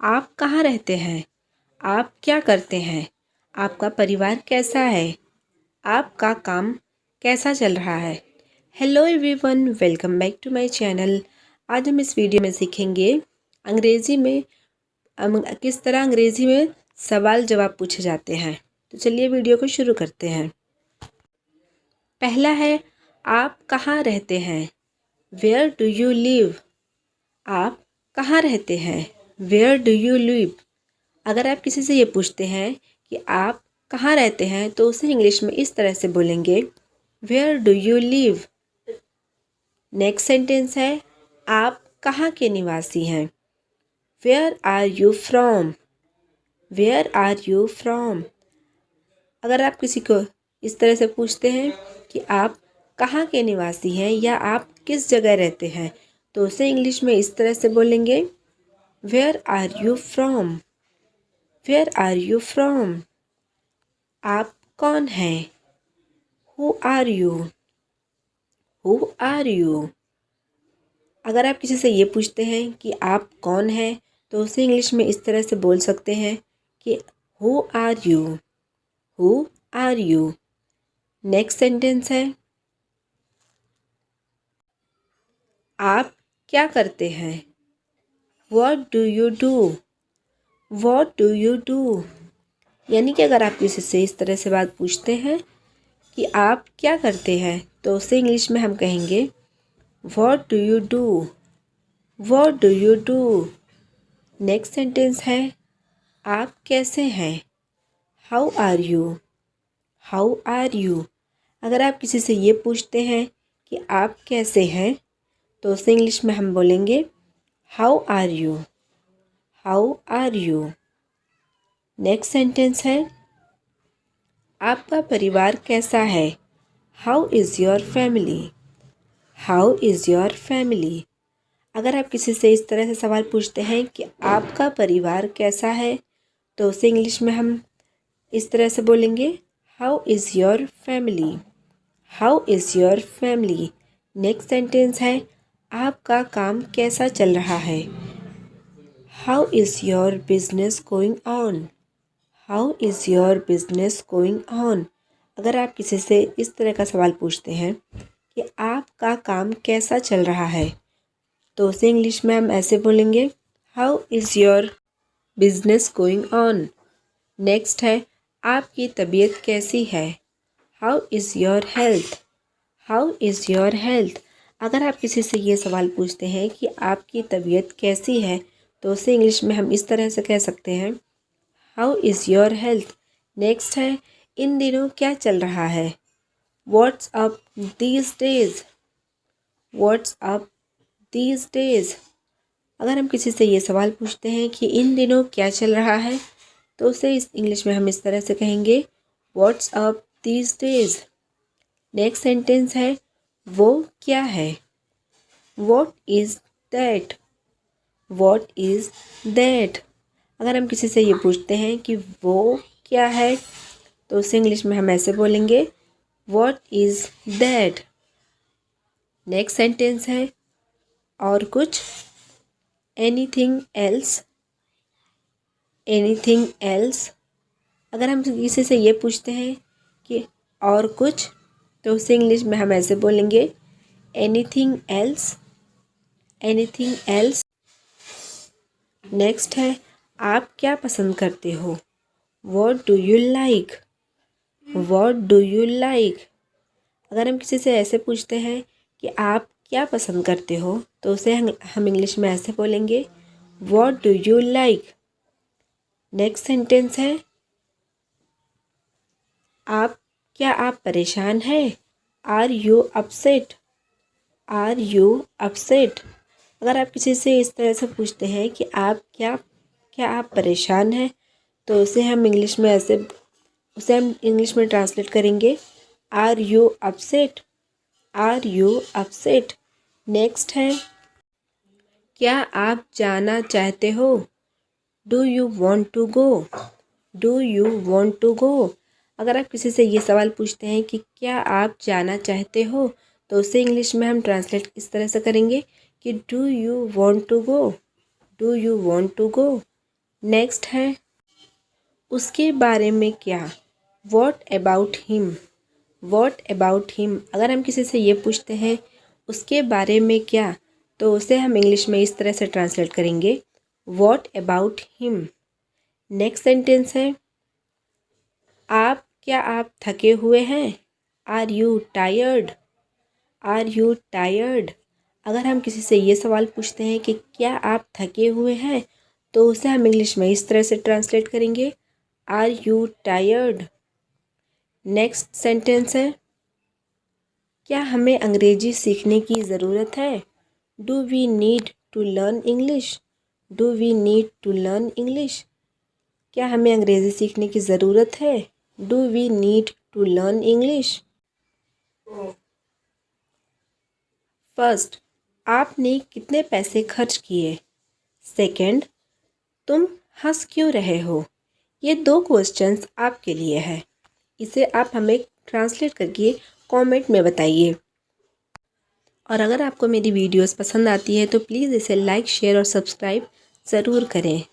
आप कहाँ रहते हैं? आप क्या करते हैं? आपका परिवार कैसा है? आपका काम कैसा चल रहा है? Hello everyone, welcome back to my channel. आज हम इस वीडियो में सीखेंगे अंग्रेज़ी में किस तरह अंग्रेज़ी में सवाल जवाब पूछे जाते हैं। तो चलिए वीडियो को शुरू करते हैं। पहला है, आप कहाँ रहते हैं? Where do you live? आप कहाँ रहते हैं? Where do you live? अगर आप किसी से ये पूछते हैं कि आप कहाँ रहते हैं तो उसे इंग्लिश में इस तरह से बोलेंगे, where do you live? Next sentence है, आप कहाँ के निवासी हैं? Where are you from? Where are you from? अगर आप किसी को इस तरह से पूछते हैं कि आप कहाँ के निवासी हैं या आप किस जगह रहते हैं तो उसे इंग्लिश में इस तरह से बोलेंगे, where are you from? Where are you from? आप कौन हैं? Who are you? Who are you? अगर आप किसी से ये पूछते हैं कि आप कौन हैं तो उसे इंग्लिश में इस तरह से बोल सकते हैं कि who are you? Who are you? Next sentence है, आप क्या करते हैं? What do you do? What do you do? यानी कि अगर आप किसी से इस तरह से बात पूछते हैं कि आप क्या करते हैं तो उसे इंग्लिश में हम कहेंगे, what do you do? What do you do? Next sentence है, आप कैसे हैं? How are you? How are you? अगर आप किसी से ये पूछते हैं कि आप कैसे हैं तो उसे इंग्लिश में हम बोलेंगे, how are you? How are you? Next sentence है, आपका परिवार कैसा है? How is your family? How is your family? अगर आप किसी से इस तरह से सवाल पूछते हैं कि आपका परिवार कैसा है तो उसे इंग्लिश में हम इस तरह से बोलेंगे, how is your family? How is your family? Next sentence है, आपका काम कैसा चल रहा है? How is your business going on? How is your business going on? अगर आप किसी से इस तरह का सवाल पूछते हैं कि आपका काम कैसा चल रहा है तो उसे इंग्लिश में हम ऐसे बोलेंगे, how is your business going on? Next है, आपकी तबीयत कैसी है? How is your health? How is your health? अगर आप किसी से ये सवाल पूछते हैं कि आपकी तबीयत कैसी है तो उसे इंग्लिश में हम इस तरह से कह सकते हैं, how is your health? Next है, इन दिनों क्या चल रहा है? What's up these days? What's up these days? अगर हम किसी से ये सवाल पूछते हैं कि इन दिनों क्या चल रहा है तो उसे इस इंग्लिश में हम इस तरह से कहेंगे, what's up these days? Next sentence है, वो क्या है? What is that? What is that? अगर हम किसी से ये पूछते हैं कि वो क्या है तो उसे इंग्लिश में हम ऐसे बोलेंगे, what is that? Next sentence है, और कुछ? Anything else? Anything else? अगर हम किसी से ये पूछते हैं कि और कुछ तो उसे इंग्लिश में हम ऐसे बोलेंगे, anything else? Anything else? Next है, आप क्या पसंद करते हो? What do you like? What do you like? अगर हम किसी से ऐसे पूछते हैं कि आप क्या पसंद करते हो तो उसे हम इंग्लिश में ऐसे बोलेंगे, what do you like? Next sentence है, आप परेशान हैं? Are you upset? Are you upset? अगर आप किसी से इस तरह से पूछते हैं कि क्या आप परेशान हैं तो उसे हम इंग्लिश में ट्रांसलेट करेंगे, are you upset? Are you upset? Next है, क्या आप जाना चाहते हो? Do you want to go? Do you want to go? अगर आप किसी से ये सवाल पूछते हैं कि क्या आप जाना चाहते हो तो उसे इंग्लिश में हम ट्रांसलेट इस तरह से करेंगे कि do you want to go? Do you want to go? Next है उसके बारे में क्या, what about him. What about him, अगर हम किसी से ये पूछते हैं उसके बारे में क्या, तो उसे हम इंग्लिश में इस तरह से ट्रांसलेट करेंगे, what about him. Next sentence है क्या आप थके हुए हैं, are you tired. Are you tired, अगर हम किसी से ये सवाल पूछते हैं कि क्या आप थके हुए हैं, तो उसे हम इंग्लिश में इस तरह से ट्रांसलेट करेंगे, are you tired. Next sentence है क्या हमें अंग्रेजी सीखने की ज़रूरत है, do we need to learn English. Do we need to learn English, क्या हमें अंग्रेज़ी सीखने की ज़रूरत है, do we need to learn English. First, आपने कितने पैसे खर्च किए। सेकंड, तुम हंस क्यों रहे हो। ये 2 क्वेश्चंस आपके लिए है, इसे आप हमें ट्रांसलेट करके कमेंट में बताइए। और अगर आपको मेरी वीडियोस पसंद आती है तो प्लीज़ इसे लाइक, शेयर और सब्सक्राइब ज़रूर करें।